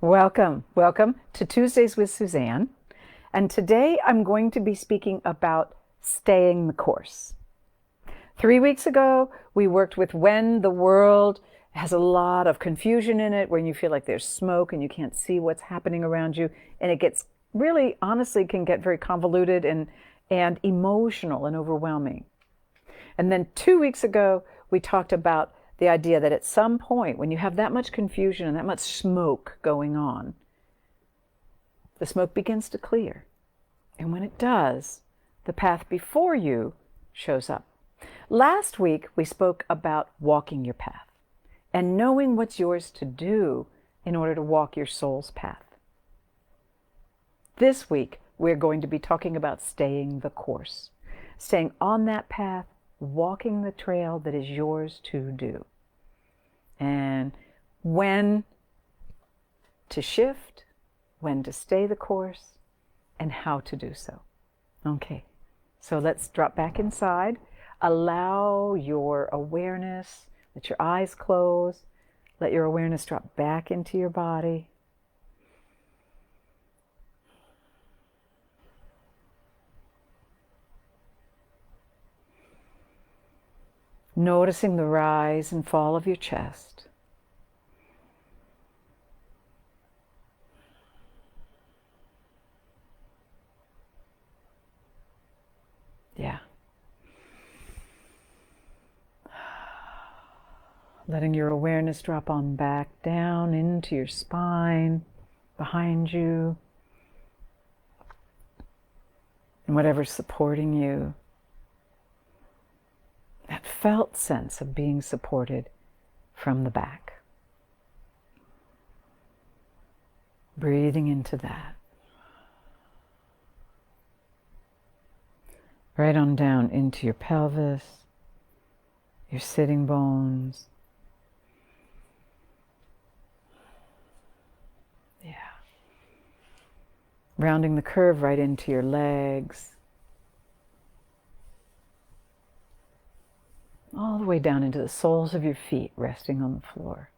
Welcome to Tuesdays with Suzanne. And today I'm going to be speaking about staying the course. 3 weeks ago, we worked with when the world has a lot of confusion in it, when you feel like there's smoke and you can't see what's happening around you. And it gets really, honestly, can get very convoluted and emotional and overwhelming. And then 2 weeks ago, we talked about the idea that at some point, when you have that much confusion and that much smoke going on, the smoke begins to clear. And when it does, the path before you shows up. Last week, we spoke about walking your path and knowing what's yours to do in order to walk your soul's path. This week, we're going to be talking about staying the course, staying on that path, walking the trail that is yours to do. And when to shift, when to stay the course, and how to do so. Okay, so let's drop back inside. Allow your awareness, let your eyes close, let your awareness drop back into your body. Noticing the rise and fall of your chest. Yeah. Letting your awareness drop on back down into your spine, behind you, and whatever's supporting you. That felt sense of being supported from the back. Breathing into that. Right on down into your pelvis, your sitting bones. Yeah. Rounding the curve right into your legs. All the way down into the soles of your feet, resting on the floor.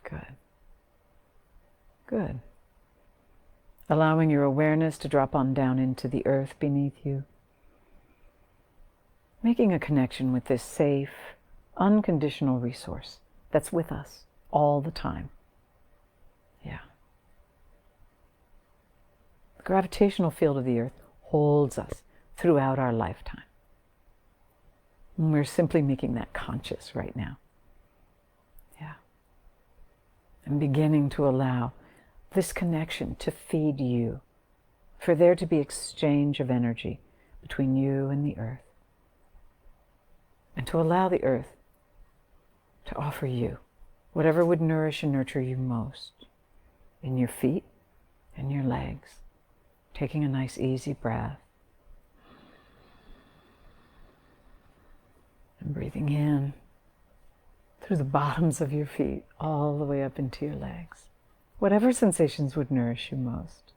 Good. Good. Allowing your awareness to drop on down into the earth beneath you. Making a connection with this safe, unconditional resource that's with us all the time. Yeah. The gravitational field of the earth holds us throughout our lifetime. And we're simply making that conscious right now. Yeah. And beginning to allow this connection to feed you, for there to be exchange of energy between you and the earth, and to allow the earth to offer you whatever would nourish and nurture you most in your feet and your legs. Taking a nice easy breath and breathing in through the bottoms of your feet all the way up into your legs. Whatever sensations would nourish you most.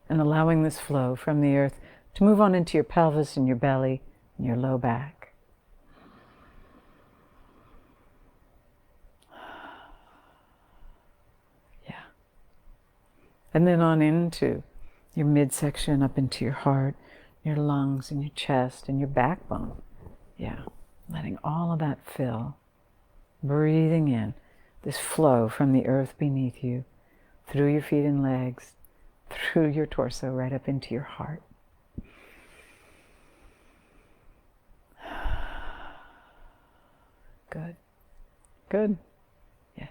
And allowing this flow from the earth to move on into your pelvis and your belly and your low back. And then on into your midsection, up into your heart, your lungs, and your chest, and your backbone. Yeah, letting all of that fill. Breathing in this flow from the earth beneath you, through your feet and legs, through your torso, right up into your heart. Good. Good. Yes.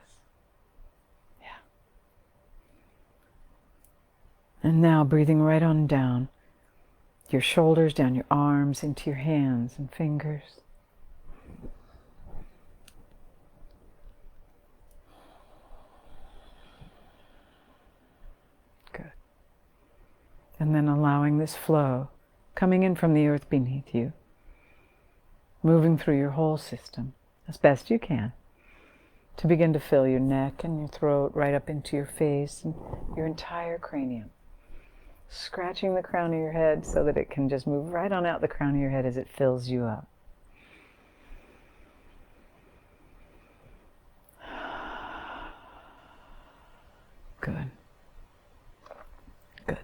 And now breathing right on down your shoulders, down your arms, into your hands and fingers. Good. And then allowing this flow coming in from the earth beneath you, moving through your whole system as best you can, to begin to fill your neck and your throat right up into your face and your entire cranium. scratching the crown of your head so that it can just move right on out the crown of your head as it fills you up. Good. Good.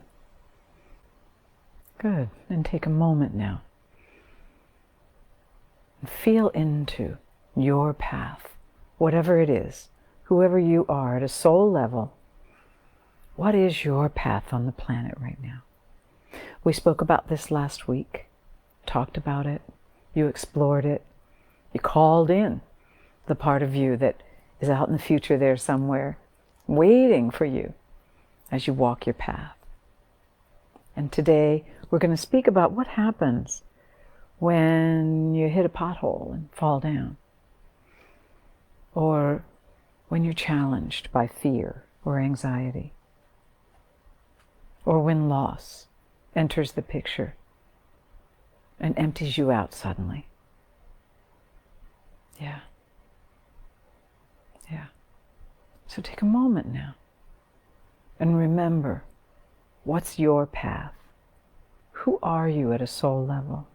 Good. And take a moment now and feel into your path, whatever it is, whoever you are at a soul level. What is your path on the planet right now? We spoke about this last week, talked about it, you explored it, you called in the part of you that is out in the future there somewhere, waiting for you as you walk your path. And today we're going to speak about what happens when you hit a pothole and fall down, or when you're challenged by fear or anxiety, or when loss enters the picture and empties you out suddenly. Yeah. Yeah. So take a moment now and remember, what's your path? Who are you at a soul level?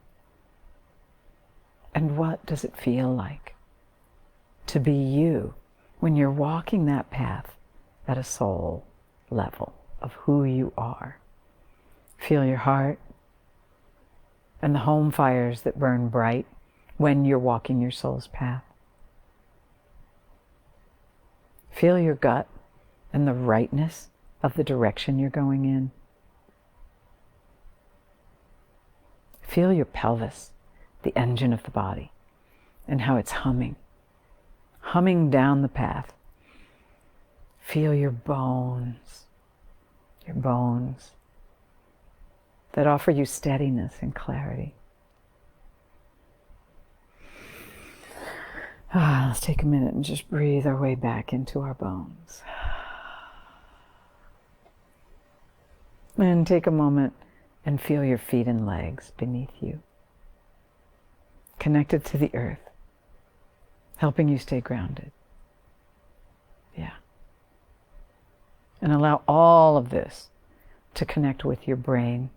And what does it feel like to be you when you're walking that path at a soul level of who you are? Feel your heart and the home fires that burn bright when you're walking your soul's path. Feel your gut and the rightness of the direction you're going in. Feel your pelvis, the engine of the body, and how it's humming down the path. Feel your bones that offer you steadiness and clarity. Let's take a minute and just breathe our way back into our bones. And take a moment and feel your feet and legs beneath you, connected to the earth, helping you stay grounded. Yeah. And allow all of this to connect with your brain,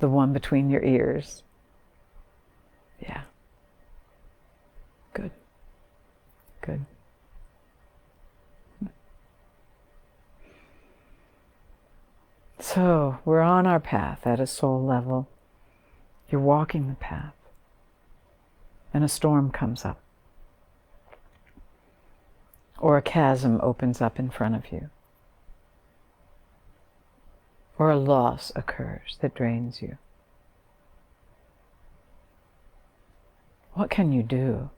the one between your ears. Yeah. Good. Good. So, we're on our path at a soul level. You're walking the path. And a storm comes up. Or a chasm opens up in front of you. Or a loss occurs that drains you. What can you do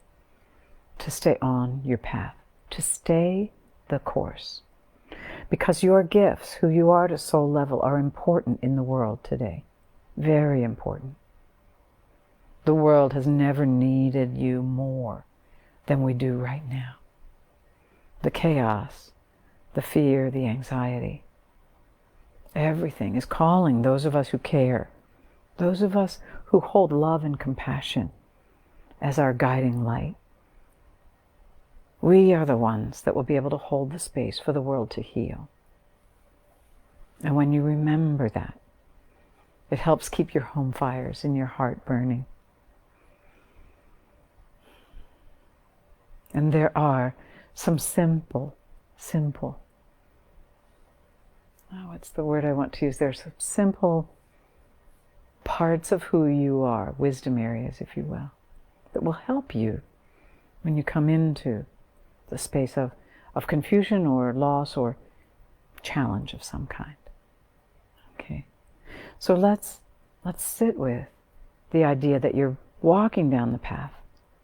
to stay on your path, to stay the course? Because your gifts, who you are at a soul level, are important in the world today. Very important. The world has never needed you more than we do right now. The chaos, the fear, the anxiety, everything is calling those of us who care, those of us who hold love and compassion as our guiding light. We are the ones that will be able to hold the space for the world to heal. And when you remember that, it helps keep your home fires in your heart burning. And there are some simple, what's the word I want to use? There's some simple parts of who you are, wisdom areas, if you will, that will help you when you come into the space of confusion or loss or challenge of some kind. Okay, so let's sit with the idea that you're walking down the path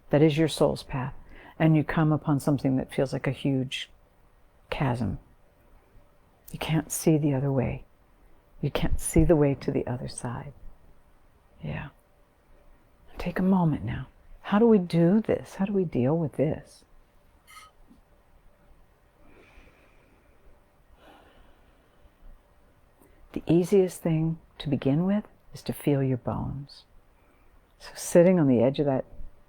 that is your soul's path, and you come upon something that feels like a huge chasm. You can't see the other way. You can't see the way to the other side. Yeah. Take a moment now. How do we do this? How do we deal with this? The easiest thing to begin with is to feel your bones. So sitting on the edge of that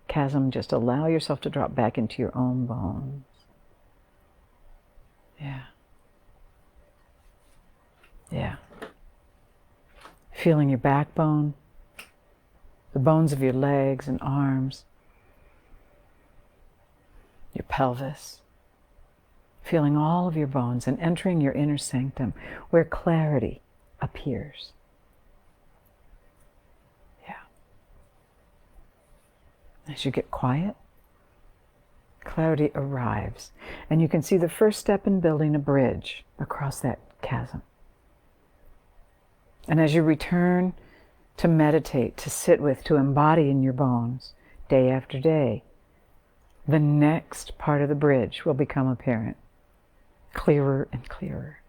chasm, just allow yourself to drop back into your own bones. Yeah. Yeah. feeling your backbone, the bones of your legs and arms, your pelvis, feeling all of your bones and entering your inner sanctum where clarity appears. Yeah. As you get quiet, clarity arrives, and you can see the first step in building a bridge across that chasm. And as you return to meditate, to sit with, to embody in your bones, day after day, the next part of the bridge will become apparent, clearer and clearer.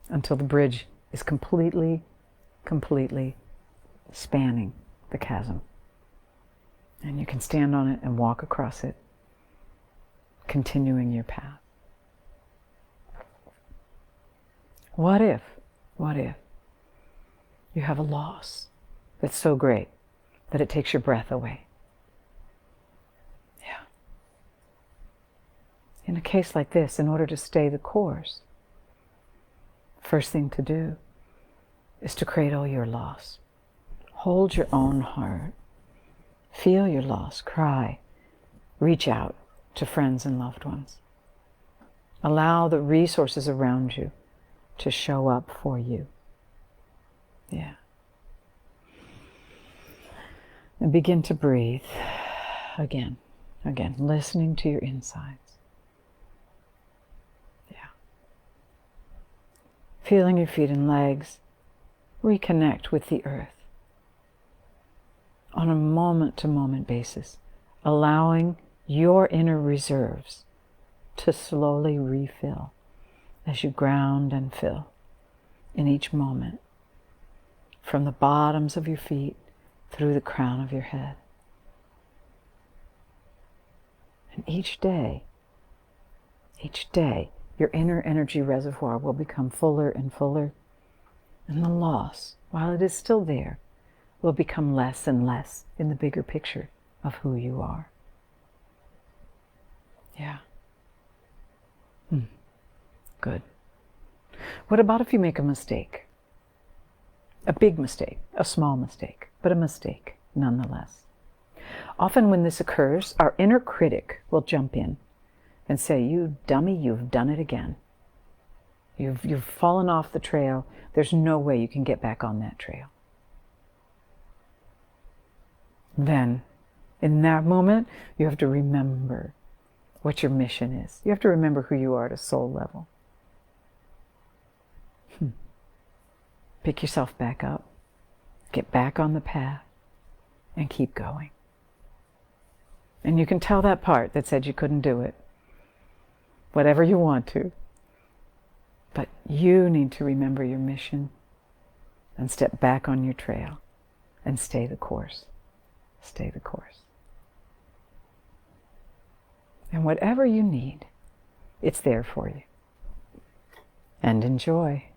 Until the bridge is completely spanning the chasm. And you can stand on it and walk across it, continuing your path. What if you have a loss that's so great that it takes your breath away? Yeah. In a case like this, in order to stay the course, first thing to do is to cradle your loss. Hold your own heart. Feel your loss. Cry. Reach out to friends and loved ones. Allow the resources around you to show up for you. Yeah. And begin to breathe again, listening to your insides. Yeah. Feeling your feet and legs, reconnect with the earth on a moment-to-moment basis, allowing your inner reserves to slowly refill as you ground and fill in each moment, from the bottoms of your feet through the crown of your head. And each day, your inner energy reservoir will become fuller and fuller, and the loss, while it is still there, will become less and less in the bigger picture of who you are. Yeah. Good. What about if you make a mistake? A big mistake, a small mistake, but a mistake nonetheless. Often when this occurs, our inner critic will jump in and say, "You dummy, you've done it again. You've fallen off the trail. There's no way you can get back on that trail." Then, in that moment, you have to remember what your mission is. You have to remember who you are at a soul level. Pick yourself back up, get back on the path, and keep going. And you can tell that part that said you couldn't do it, whatever you want to. But you need to remember your mission and step back on your trail and stay the course. Stay the course. And whatever you need, it's there for you. And enjoy.